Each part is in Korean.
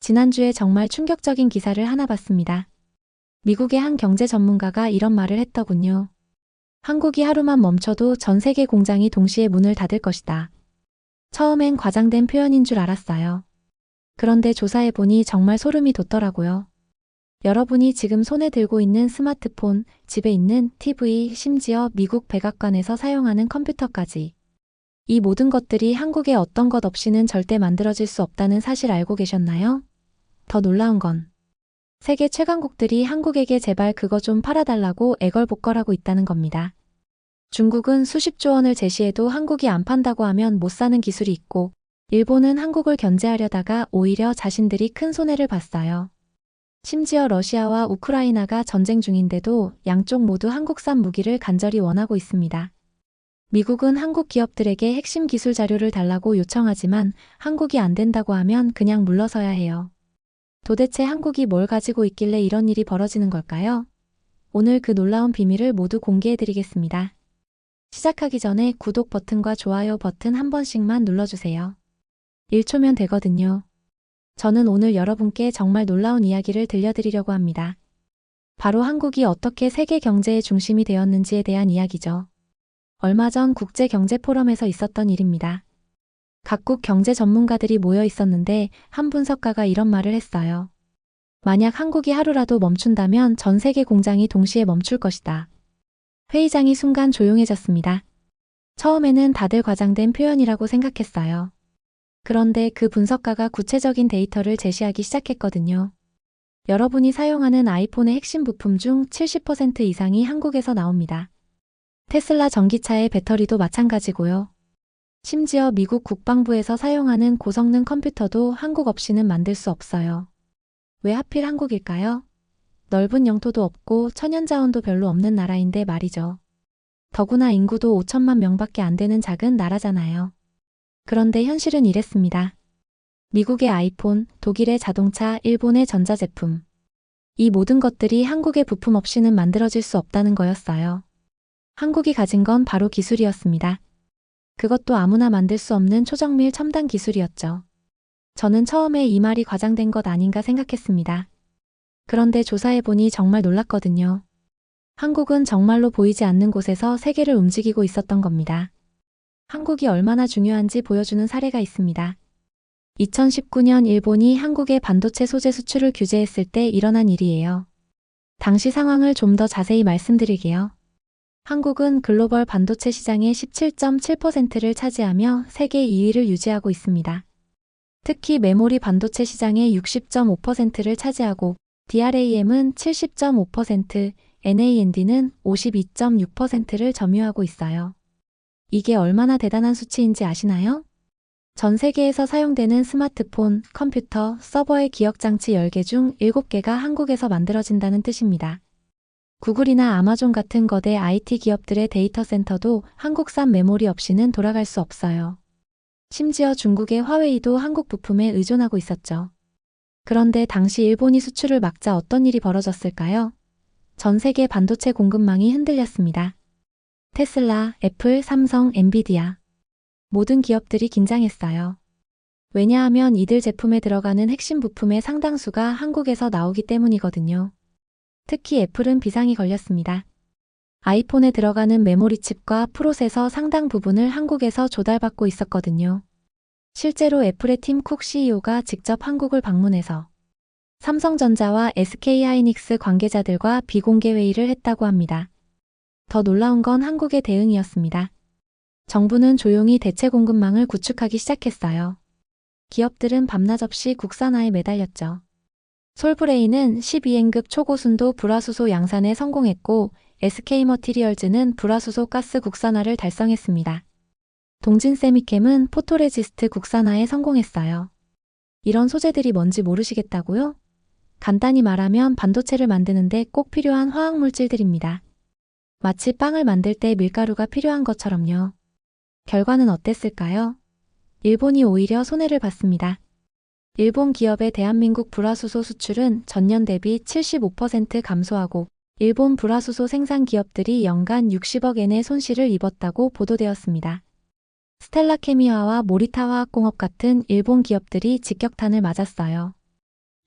지난주에 정말 충격적인 기사를 하나 봤습니다. 미국의 한 경제 전문가가 이런 말을 했더군요. 한국이 하루만 멈춰도 전 세계 공장이 동시에 문을 닫을 것이다. 처음엔 과장된 표현인 줄 알았어요. 그런데 조사해보니 정말 소름이 돋더라고요. 여러분이 지금 손에 들고 있는 스마트폰, 집에 있는 TV, 심지어 미국 백악관에서 사용하는 컴퓨터까지. 이 모든 것들이 한국에 어떤 것 없이는 절대 만들어질 수 없다는 사실 알고 계셨나요? 더 놀라운 건 세계 최강국들이 한국에게 제발 그거 좀 팔아달라고 애걸복걸하고 있다는 겁니다. 중국은 수십조 원을 제시해도 한국이 안 판다고 하면 못 사는 기술이 있고, 일본은 한국을 견제하려다가 오히려 자신들이 큰 손해를 봤어요. 심지어 러시아와 우크라이나가 전쟁 중인데도 양쪽 모두 한국산 무기를 간절히 원하고 있습니다. 미국은 한국 기업들에게 핵심 기술 자료를 달라고 요청하지만 한국이 안 된다고 하면 그냥 물러서야 해요. 도대체 한국이 뭘 가지고 있길래 이런 일이 벌어지는 걸까요? 오늘 그 놀라운 비밀을 모두 공개해드리겠습니다. 시작하기 전에 구독 버튼과 좋아요 버튼 한 번씩만 눌러주세요. 1초면 되거든요. 저는 오늘 여러분께 정말 놀라운 이야기를 들려드리려고 합니다. 바로 한국이 어떻게 세계 경제의 중심이 되었는지에 대한 이야기죠. 얼마 전 국제경제포럼에서 있었던 일입니다. 각국 경제 전문가들이 모여 있었는데 한 분석가가 이런 말을 했어요. 만약 한국이 하루라도 멈춘다면 전 세계 공장이 동시에 멈출 것이다. 회의장이 순간 조용해졌습니다. 처음에는 다들 과장된 표현이라고 생각했어요. 그런데 그 분석가가 구체적인 데이터를 제시하기 시작했거든요. 여러분이 사용하는 아이폰의 핵심 부품 중 70% 이상이 한국에서 나옵니다. 테슬라 전기차의 배터리도 마찬가지고요. 심지어 미국 국방부에서 사용하는 고성능 컴퓨터도 한국 없이는 만들 수 없어요. 왜 하필 한국일까요? 넓은 영토도 없고 천연자원도 별로 없는 나라인데 말이죠. 더구나 인구도 5천만 명밖에 안 되는 작은 나라잖아요. 그런데 현실은 이랬습니다. 미국의 아이폰, 독일의 자동차, 일본의 전자제품. 이 모든 것들이 한국의 부품 없이는 만들어질 수 없다는 거였어요. 한국이 가진 건 바로 기술이었습니다. 그것도 아무나 만들 수 없는 초정밀 첨단 기술이었죠. 저는 처음에 이 말이 과장된 것 아닌가 생각했습니다. 그런데 조사해보니 정말 놀랐거든요. 한국은 정말로 보이지 않는 곳에서 세계를 움직이고 있었던 겁니다. 한국이 얼마나 중요한지 보여주는 사례가 있습니다. 2019년 일본이 한국의 반도체 소재 수출을 규제했을 때 일어난 일이에요. 당시 상황을 좀 더 자세히 말씀드리게요. 한국은 글로벌 반도체 시장의 17.7%를 차지하며 세계 2위를 유지하고 있습니다. 특히 메모리 반도체 시장의 60.5%를 차지하고 DRAM은 70.5%, NAND는 52.6%를 점유하고 있어요. 이게 얼마나 대단한 수치인지 아시나요? 전 세계에서 사용되는 스마트폰, 컴퓨터, 서버의 기억장치 10개 중 7개가 한국에서 만들어진다는 뜻입니다. 구글이나 아마존 같은 거대 IT 기업들의 데이터 센터도 한국산 메모리 없이는 돌아갈 수 없어요. 심지어 중국의 화웨이도 한국 부품에 의존하고 있었죠. 그런데 당시 일본이 수출을 막자 어떤 일이 벌어졌을까요? 전 세계 반도체 공급망이 흔들렸습니다. 테슬라, 애플, 삼성, 엔비디아. 모든 기업들이 긴장했어요. 왜냐하면 이들 제품에 들어가는 핵심 부품의 상당수가 한국에서 나오기 때문이거든요. 특히 애플은 비상이 걸렸습니다. 아이폰에 들어가는 메모리 칩과 프로세서 상당 부분을 한국에서 조달받고 있었거든요. 실제로 애플의 팀 쿡 CEO가 직접 한국을 방문해서 삼성전자와 SK하이닉스 관계자들과 비공개 회의를 했다고 합니다. 더 놀라운 건 한국의 대응이었습니다. 정부는 조용히 대체 공급망을 구축하기 시작했어요. 기업들은 밤낮 없이 국산화에 매달렸죠. 솔브레인은 12N급 초고순도 불화수소 양산에 성공했고 SK머티리얼즈는 불화수소 가스 국산화를 달성했습니다. 동진세미캠은 포토레지스트 국산화에 성공했어요. 이런 소재들이 뭔지 모르시겠다고요? 간단히 말하면 반도체를 만드는데 꼭 필요한 화학물질들입니다. 마치 빵을 만들 때 밀가루가 필요한 것처럼요. 결과는 어땠을까요? 일본이 오히려 손해를 봤습니다. 일본 기업의 대한민국 불화수소 수출은 전년 대비 75% 감소하고 일본 불화수소 생산 기업들이 연간 60억 엔의 손실을 입었다고 보도되었습니다. 스텔라케미화와 모리타 화학공업 같은 일본 기업들이 직격탄을 맞았어요.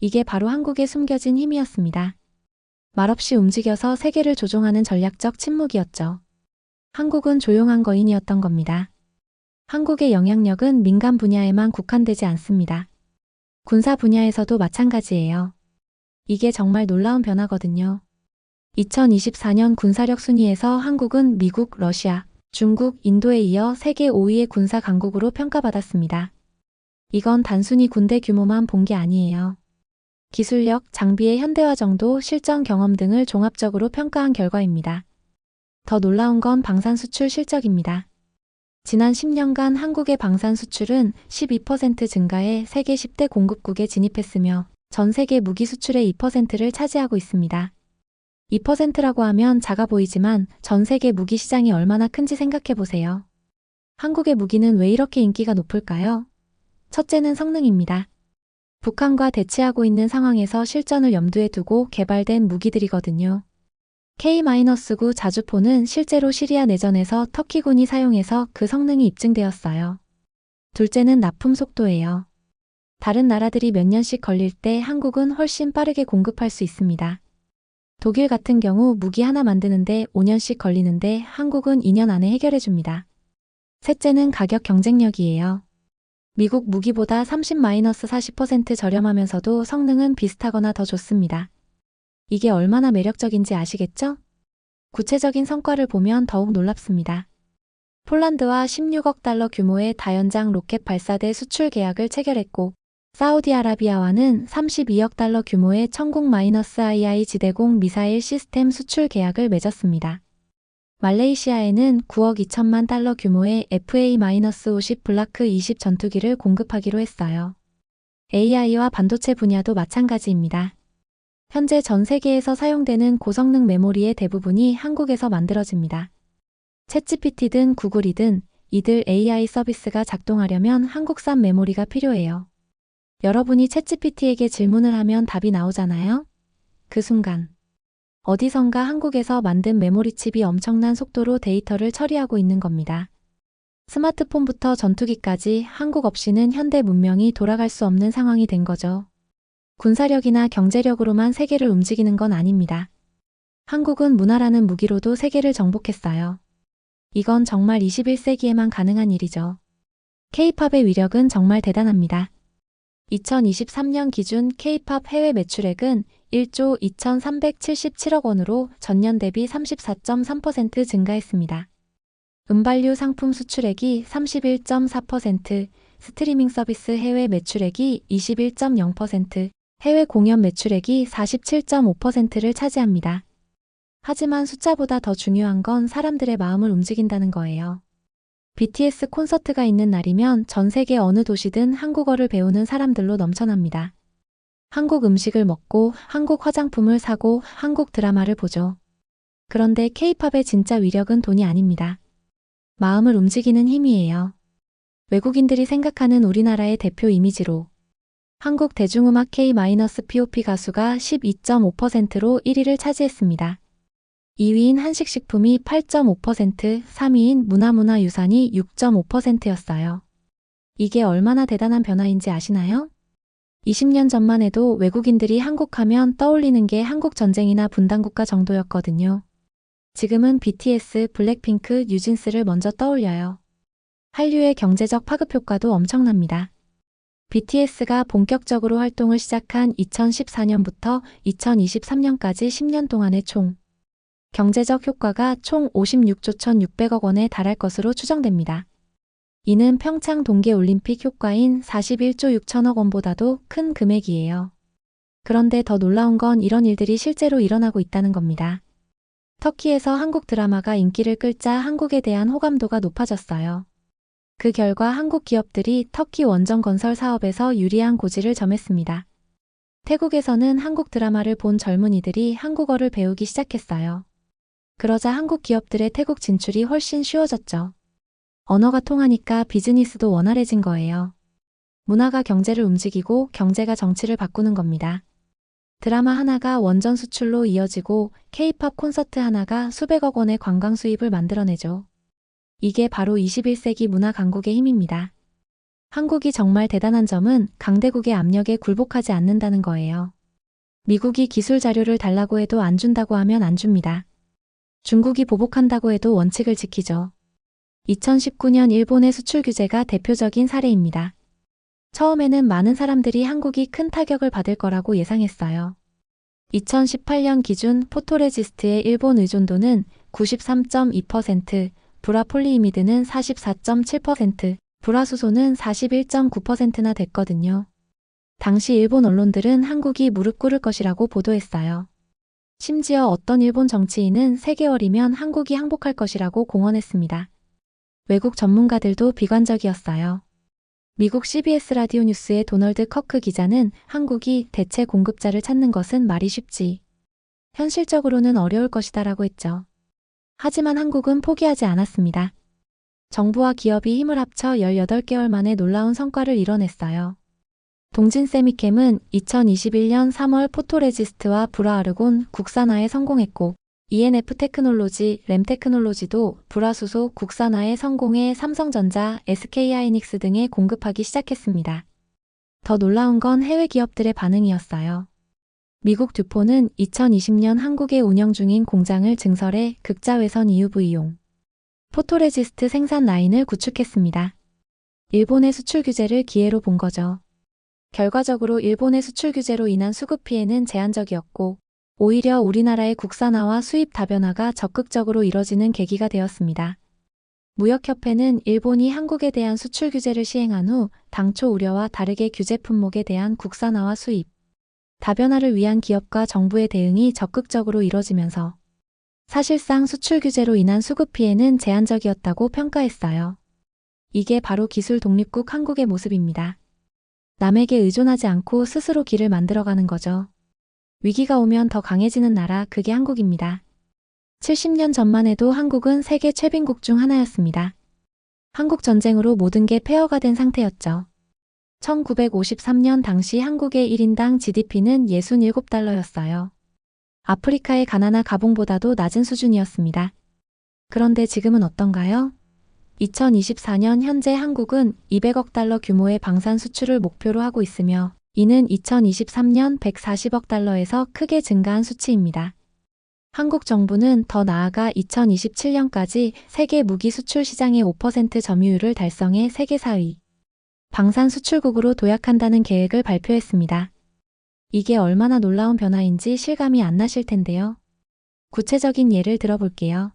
이게 바로 한국의 숨겨진 힘이었습니다. 말없이 움직여서 세계를 조종하는 전략적 침묵이었죠. 한국은 조용한 거인이었던 겁니다. 한국의 영향력은 민간 분야에만 국한되지 않습니다. 군사 분야에서도 마찬가지예요. 이게 정말 놀라운 변화거든요. 2024년 군사력 순위에서 한국은 미국, 러시아, 중국, 인도에 이어 세계 5위의 군사 강국으로 평가받았습니다. 이건 단순히 군대 규모만 본 게 아니에요. 기술력, 장비의 현대화 정도, 실전 경험 등을 종합적으로 평가한 결과입니다. 더 놀라운 건 방산 수출 실적입니다. 지난 10년간 한국의 방산 수출은 12% 증가해 세계 10대 공급국에 진입했으며 전 세계 무기 수출의 2%를 차지하고 있습니다. 2%라고 하면 작아 보이지만 전 세계 무기 시장이 얼마나 큰지 생각해 보세요. 한국의 무기는 왜 이렇게 인기가 높을까요? 첫째는 성능입니다. 북한과 대치하고 있는 상황에서 실전을 염두에 두고 개발된 무기들이거든요. K-9 자주포는 실제로 시리아 내전에서 터키군이 사용해서 그 성능이 입증되었어요. 둘째는 납품 속도예요. 다른 나라들이 몇 년씩 걸릴 때 한국은 훨씬 빠르게 공급할 수 있습니다. 독일 같은 경우 무기 하나 만드는데 5년씩 걸리는데 한국은 2년 안에 해결해 줍니다. 셋째는 가격 경쟁력이에요. 미국 무기보다 30-40% 저렴하면서도 성능은 비슷하거나 더 좋습니다. 이게 얼마나 매력적인지 아시겠죠? 구체적인 성과를 보면 더욱 놀랍습니다. 폴란드와 16억 달러 규모의 다연장 로켓 발사대 수출 계약을 체결했고, 사우디아라비아와는 32억 달러 규모의 천국-II 지대공 미사일 시스템 수출 계약을 맺었습니다. 말레이시아에는 9억 2천만 달러 규모의 FA-50 블라크 20 전투기를 공급하기로 했어요. AI와 반도체 분야도 마찬가지입니다. 현재 전 세계에서 사용되는 고성능 메모리의 대부분이 한국에서 만들어집니다. 챗GPT든 구글이든 이들 AI 서비스가 작동하려면 한국산 메모리가 필요해요. 여러분이 챗GPT에게 질문을 하면 답이 나오잖아요? 그 순간 어디선가 한국에서 만든 메모리 칩이 엄청난 속도로 데이터를 처리하고 있는 겁니다. 스마트폰부터 전투기까지 한국 없이는 현대 문명이 돌아갈 수 없는 상황이 된 거죠. 군사력이나 경제력으로만 세계를 움직이는 건 아닙니다. 한국은 문화라는 무기로도 세계를 정복했어요. 이건 정말 21세기에만 가능한 일이죠. K-팝의 위력은 정말 대단합니다. 2023년 기준 K-팝 해외 매출액은 1조 2,377억 원으로 전년 대비 34.3% 증가했습니다. 음반류 상품 수출액이 31.4%, 스트리밍 서비스 해외 매출액이 21.0%, 해외 공연 매출액이 47.5%를 차지합니다. 하지만 숫자보다 더 중요한 건 사람들의 마음을 움직인다는 거예요. BTS 콘서트가 있는 날이면 전 세계 어느 도시든 한국어를 배우는 사람들로 넘쳐납니다. 한국 음식을 먹고 한국 화장품을 사고 한국 드라마를 보죠. 그런데 K-팝의 진짜 위력은 돈이 아닙니다. 마음을 움직이는 힘이에요. 외국인들이 생각하는 우리나라의 대표 이미지로 한국 대중음악 K-POP 가수가 12.5%로 1위를 차지했습니다. 2위인 한식식품이 8.5%, 3위인 문화유산이 6.5%였어요. 이게 얼마나 대단한 변화인지 아시나요? 20년 전만 해도 외국인들이 한국하면 떠올리는 게 한국전쟁이나 분단국가 정도였거든요. 지금은 BTS, 블랙핑크, 뉴진스를 먼저 떠올려요. 한류의 경제적 파급 효과도 엄청납니다. BTS가 본격적으로 활동을 시작한 2014년부터 2023년까지 10년 동안의 총 경제적 효과가 총 56조 1,600억 원에 달할 것으로 추정됩니다. 이는 평창 동계올림픽 효과인 41조 6천억 원보다도 큰 금액이에요. 그런데 더 놀라운 건 이런 일들이 실제로 일어나고 있다는 겁니다. 터키에서 한국 드라마가 인기를 끌자 한국에 대한 호감도가 높아졌어요. 그 결과 한국 기업들이 터키 원전 건설 사업에서 유리한 고지를 점했습니다. 태국에서는 한국 드라마를 본 젊은이들이 한국어를 배우기 시작했어요. 그러자 한국 기업들의 태국 진출이 훨씬 쉬워졌죠. 언어가 통하니까 비즈니스도 원활해진 거예요. 문화가 경제를 움직이고 경제가 정치를 바꾸는 겁니다. 드라마 하나가 원전 수출로 이어지고 K-팝 콘서트 하나가 수백억 원의 관광 수입을 만들어내죠. 이게 바로 21세기 문화 강국의 힘입니다. 한국이 정말 대단한 점은 강대국의 압력에 굴복하지 않는다는 거예요. 미국이 기술 자료를 달라고 해도 안 준다고 하면 안 줍니다. 중국이 보복한다고 해도 원칙을 지키죠. 2019년 일본의 수출 규제가 대표적인 사례입니다. 처음에는 많은 사람들이 한국이 큰 타격을 받을 거라고 예상했어요. 2018년 기준 포토레지스트의 일본 의존도는 93.2%, 브라폴리이미드는 44.7%, 불화수소는 41.9%나 됐거든요. 당시 일본 언론들은 한국이 무릎 꿇을 것이라고 보도했어요. 심지어 어떤 일본 정치인은 3개월이면 한국이 항복할 것이라고 공언했습니다. 외국 전문가들도 비관적이었어요. 미국 CBS 라디오 뉴스의 도널드 커크 기자는 한국이 대체 공급자를 찾는 것은 말이 쉽지. 현실적으로는 어려울 것이다라고 했죠. 하지만 한국은 포기하지 않았습니다. 정부와 기업이 힘을 합쳐 18개월 만에 놀라운 성과를 이뤄냈어요. 동진세미캠은 2021년 3월 포토레지스트와 불화아르곤 국산화에 성공했고 ENF 테크놀로지, 램 테크놀로지도 불화수소 국산화에 성공해 삼성전자, SK하이닉스 등에 공급하기 시작했습니다. 더 놀라운 건 해외 기업들의 반응이었어요. 미국 듀포는 2020년 한국에 운영 중인 공장을 증설해 극자외선 EUV용 포토레지스트 생산 라인을 구축했습니다. 일본의 수출 규제를 기회로 본 거죠. 결과적으로 일본의 수출 규제로 인한 수급 피해는 제한적이었고 오히려 우리나라의 국산화와 수입 다변화가 적극적으로 이뤄지는 계기가 되었습니다. 무역협회는 일본이 한국에 대한 수출 규제를 시행한 후 당초 우려와 다르게 규제 품목에 대한 국산화와 수입, 다변화를 위한 기업과 정부의 대응이 적극적으로 이뤄지면서 사실상 수출 규제로 인한 수급 피해는 제한적이었다고 평가했어요. 이게 바로 기술 독립국 한국의 모습입니다. 남에게 의존하지 않고 스스로 길을 만들어가는 거죠. 위기가 오면 더 강해지는 나라, 그게 한국입니다. 70년 전만 해도 한국은 세계 최빈국 중 하나였습니다. 한국 전쟁으로 모든 게 폐허가 된 상태였죠. 1953년 당시 한국의 1인당 GDP는 67달러였어요. 아프리카의 가나나 가봉보다도 낮은 수준이었습니다. 그런데 지금은 어떤가요? 2024년 현재 한국은 200억 달러 규모의 방산 수출을 목표로 하고 있으며 이는 2023년 140억 달러에서 크게 증가한 수치입니다. 한국 정부는 더 나아가 2027년까지 세계 무기 수출 시장의 5% 점유율을 달성해 세계 4위 방산 수출국으로 도약한다는 계획을 발표했습니다. 이게 얼마나 놀라운 변화인지 실감이 안 나실 텐데요. 구체적인 예를 들어볼게요.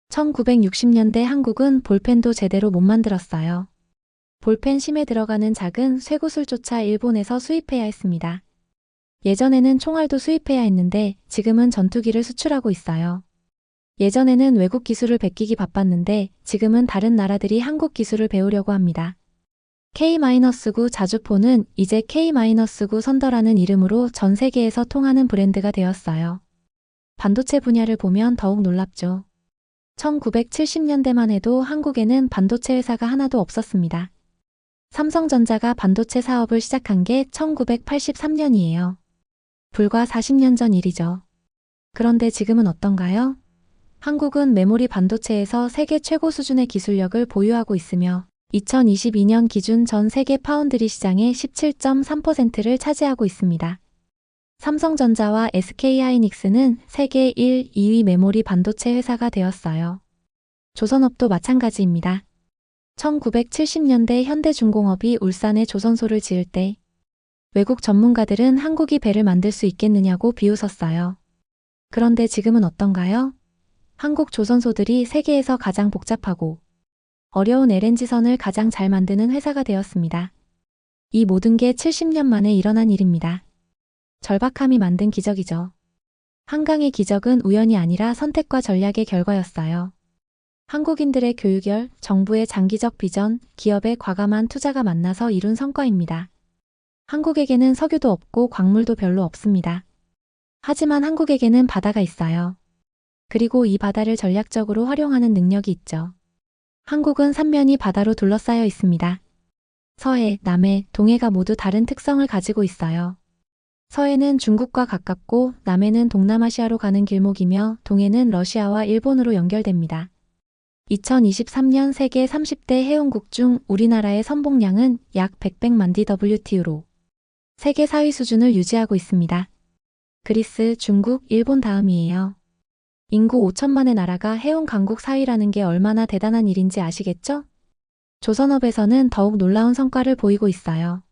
1960년대 한국은 볼펜도 제대로 못 만들었어요. 볼펜 심에 들어가는 작은 쇠구슬조차 일본에서 수입해야 했습니다. 예전에는 총알도 수입해야 했는데 지금은 전투기를 수출하고 있어요. 예전에는 외국 기술을 베끼기 바빴는데 지금은 다른 나라들이 한국 기술을 배우려고 합니다. K-9 자주포는 이제 K-9 선더라는 이름으로 전 세계에서 통하는 브랜드가 되었어요. 반도체 분야를 보면 더욱 놀랍죠. 1970년대만 해도 한국에는 반도체 회사가 하나도 없었습니다. 삼성전자가 반도체 사업을 시작한 게 1983년이에요. 불과 40년 전 일이죠. 그런데 지금은 어떤가요? 한국은 메모리 반도체에서 세계 최고 수준의 기술력을 보유하고 있으며 2022년 기준 전 세계 파운드리 시장의 17.3%를 차지하고 있습니다. 삼성전자와 SK하이닉스는 세계 1, 2위 메모리 반도체 회사가 되었어요. 조선업도 마찬가지입니다. 1970년대 현대중공업이 울산에 조선소를 지을 때 외국 전문가들은 한국이 배를 만들 수 있겠느냐고 비웃었어요. 그런데 지금은 어떤가요? 한국 조선소들이 세계에서 가장 복잡하고 어려운 LNG선을 가장 잘 만드는 회사가 되었습니다. 이 모든 게 70년 만에 일어난 일입니다. 절박함이 만든 기적이죠. 한강의 기적은 우연이 아니라 선택과 전략의 결과였어요. 한국인들의 교육열, 정부의 장기적 비전, 기업의 과감한 투자가 만나서 이룬 성과입니다. 한국에게는 석유도 없고 광물도 별로 없습니다. 하지만 한국에게는 바다가 있어요. 그리고 이 바다를 전략적으로 활용하는 능력이 있죠. 한국은 삼면이 바다로 둘러싸여 있습니다. 서해, 남해, 동해가 모두 다른 특성을 가지고 있어요. 서해는 중국과 가깝고 남해는 동남아시아로 가는 길목이며 동해는 러시아와 일본으로 연결됩니다. 2023년 세계 30대 해운국 중 우리나라의 선봉량은 약 100만 DWT로 세계 4위 수준을 유지하고 있습니다. 그리스, 중국, 일본 다음이에요. 인구 5천만의 나라가 해운 강국 4위라는 게 얼마나 대단한 일인지 아시겠죠? 조선업에서는 더욱 놀라운 성과를 보이고 있어요.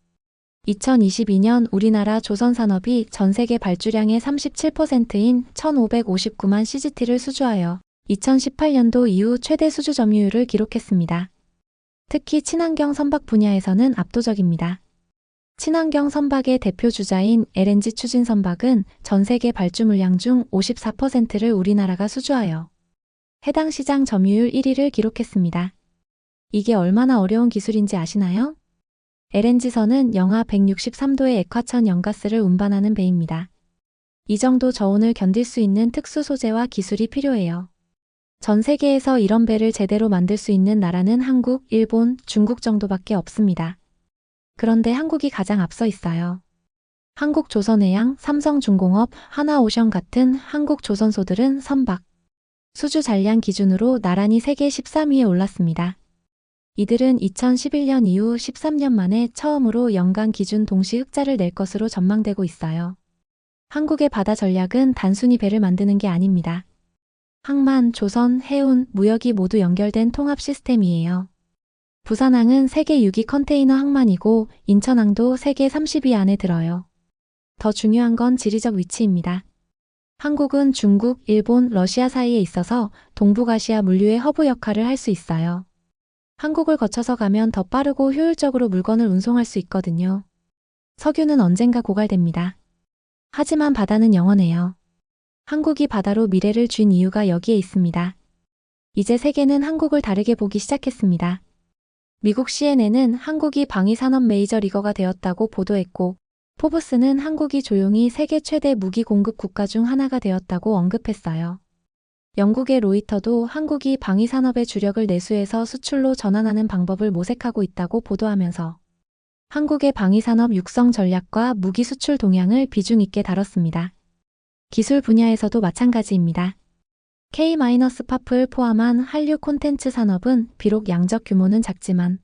2022년 우리나라 조선산업이 전 세계 발주량의 37%인 1,559만 CGT를 수주하여 2018년도 이후 최대 수주 점유율을 기록했습니다. 특히 친환경 선박 분야에서는 압도적입니다. 친환경 선박의 대표 주자인 LNG 추진 선박은 전 세계 발주 물량 중 54%를 우리나라가 수주하여 해당 시장 점유율 1위를 기록했습니다. 이게 얼마나 어려운 기술인지 아시나요? LNG선은 영하 163도의 액화천 연가스를 운반하는 배입니다. 이 정도 저온을 견딜 수 있는 특수 소재와 기술이 필요해요. 전 세계에서 이런 배를 제대로 만들 수 있는 나라는 한국, 일본, 중국 정도밖에 없습니다. 그런데 한국이 가장 앞서 있어요. 한국조선해양, 삼성중공업, 하나오션 같은 한국 조선소들은 선박, 수주 잔량 기준으로 나란히 세계 13위에 올랐습니다. 이들은 2011년 이후 13년 만에 처음으로 연간 기준 동시 흑자를 낼 것으로 전망되고 있어요. 한국의 바다 전략은 단순히 배를 만드는 게 아닙니다. 항만, 조선, 해운, 무역이 모두 연결된 통합 시스템이에요. 부산항은 세계 6위 컨테이너 항만이고 인천항도 세계 30위 안에 들어요. 더 중요한 건 지리적 위치입니다. 한국은 중국, 일본, 러시아 사이에 있어서 동북아시아 물류의 허브 역할을 할 수 있어요. 한국을 거쳐서 가면 더 빠르고 효율적으로 물건을 운송할 수 있거든요. 석유는 언젠가 고갈됩니다. 하지만 바다는 영원해요. 한국이 바다로 미래를 준 이유가 여기에 있습니다. 이제 세계는 한국을 다르게 보기 시작했습니다. 미국 CNN은 한국이 방위산업 메이저리거가 되었다고 보도했고, 포브스는 한국이 조용히 세계 최대 무기 공급 국가 중 하나가 되었다고 언급했어요. 영국의 로이터도 한국이 방위산업의 주력을 내수해서 수출로 전환하는 방법을 모색하고 있다고 보도하면서 한국의 방위산업 육성 전략과 무기 수출 동향을 비중 있게 다뤘습니다. 기술 분야에서도 마찬가지입니다. K-파프를 포함한 한류 콘텐츠 산업은 비록 양적 규모는 작지만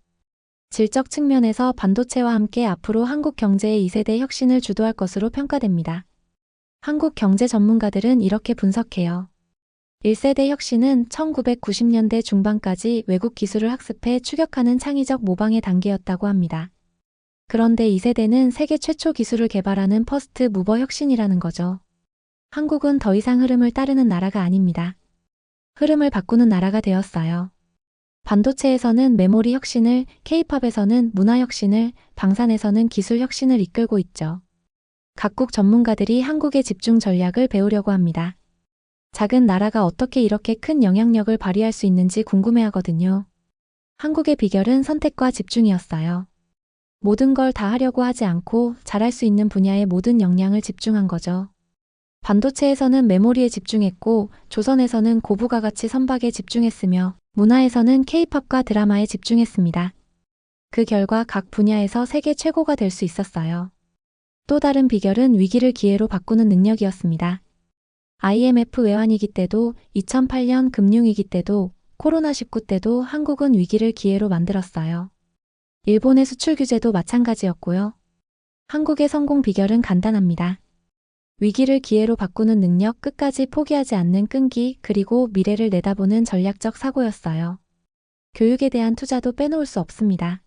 질적 측면에서 반도체와 함께 앞으로 한국 경제의 2세대 혁신을 주도할 것으로 평가됩니다. 한국 경제 전문가들은 이렇게 분석해요. 1세대 혁신은 1990년대 중반까지 외국 기술을 학습해 추격하는 창의적 모방의 단계였다고 합니다. 그런데 2세대는 세계 최초 기술을 개발하는 퍼스트 무버 혁신이라는 거죠. 한국은 더 이상 흐름을 따르는 나라가 아닙니다. 흐름을 바꾸는 나라가 되었어요. 반도체에서는 메모리 혁신을, K-팝에서는 문화 혁신을, 방산에서는 기술 혁신을 이끌고 있죠. 각국 전문가들이 한국의 집중 전략을 배우려고 합니다. 작은 나라가 어떻게 이렇게 큰 영향력을 발휘할 수 있는지 궁금해하거든요. 한국의 비결은 선택과 집중이었어요. 모든 걸 다 하려고 하지 않고 잘할 수 있는 분야에 모든 역량을 집중한 거죠. 반도체에서는 메모리에 집중했고, 조선에서는 고부가 가치 선박에 집중했으며, 문화에서는 K-팝과 드라마에 집중했습니다. 그 결과 각 분야에서 세계 최고가 될 수 있었어요. 또 다른 비결은 위기를 기회로 바꾸는 능력이었습니다. IMF 외환위기 때도 2008년 금융위기 때도 코로나19 때도 한국은 위기를 기회로 만들었어요. 일본의 수출 규제도 마찬가지였고요. 한국의 성공 비결은 간단합니다. 위기를 기회로 바꾸는 능력, 끝까지 포기하지 않는 끈기, 그리고 미래를 내다보는 전략적 사고였어요. 교육에 대한 투자도 빼놓을 수 없습니다.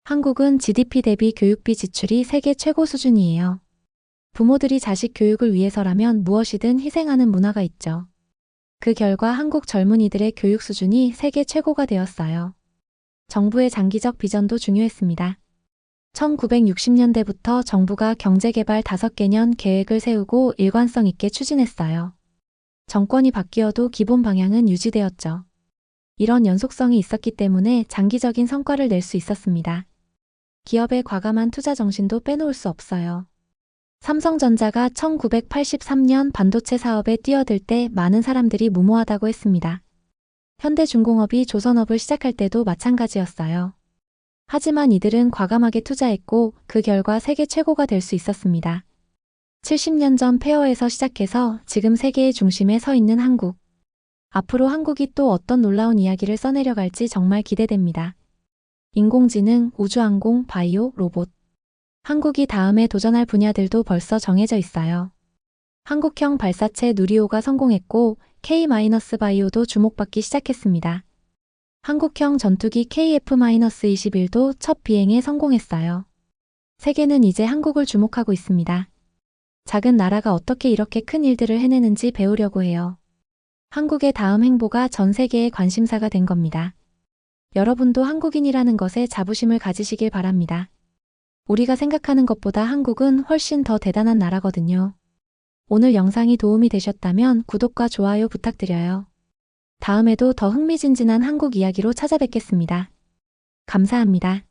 한국은 GDP 대비 교육비 지출이 세계 최고 수준이에요. 부모들이 자식 교육을 위해서라면 무엇이든 희생하는 문화가 있죠. 그 결과 한국 젊은이들의 교육 수준이 세계 최고가 되었어요. 정부의 장기적 비전도 중요했습니다. 1960년대부터 정부가 경제개발 5개년 계획을 세우고 일관성 있게 추진했어요. 정권이 바뀌어도 기본 방향은 유지되었죠. 이런 연속성이 있었기 때문에 장기적인 성과를 낼 수 있었습니다. 기업의 과감한 투자 정신도 빼놓을 수 없어요. 삼성전자가 1983년 반도체 사업에 뛰어들 때 많은 사람들이 무모하다고 했습니다. 현대중공업이 조선업을 시작할 때도 마찬가지였어요. 하지만 이들은 과감하게 투자했고 그 결과 세계 최고가 될 수 있었습니다. 70년 전 폐허에서 시작해서 지금 세계의 중심에 서 있는 한국. 앞으로 한국이 또 어떤 놀라운 이야기를 써내려갈지 정말 기대됩니다. 인공지능, 우주항공, 바이오, 로봇. 한국이 다음에 도전할 분야들도 벌써 정해져 있어요. 한국형 발사체 누리호가 성공했고 K-바이오도 주목받기 시작했습니다. 한국형 전투기 KF-21도 첫 비행에 성공했어요. 세계는 이제 한국을 주목하고 있습니다. 작은 나라가 어떻게 이렇게 큰 일들을 해내는지 배우려고 해요. 한국의 다음 행보가 전 세계의 관심사가 된 겁니다. 여러분도 한국인이라는 것에 자부심을 가지시길 바랍니다. 우리가 생각하는 것보다 한국은 훨씬 더 대단한 나라거든요. 오늘 영상이 도움이 되셨다면 구독과 좋아요 부탁드려요. 다음에도 더 흥미진진한 한국 이야기로 찾아뵙겠습니다. 감사합니다.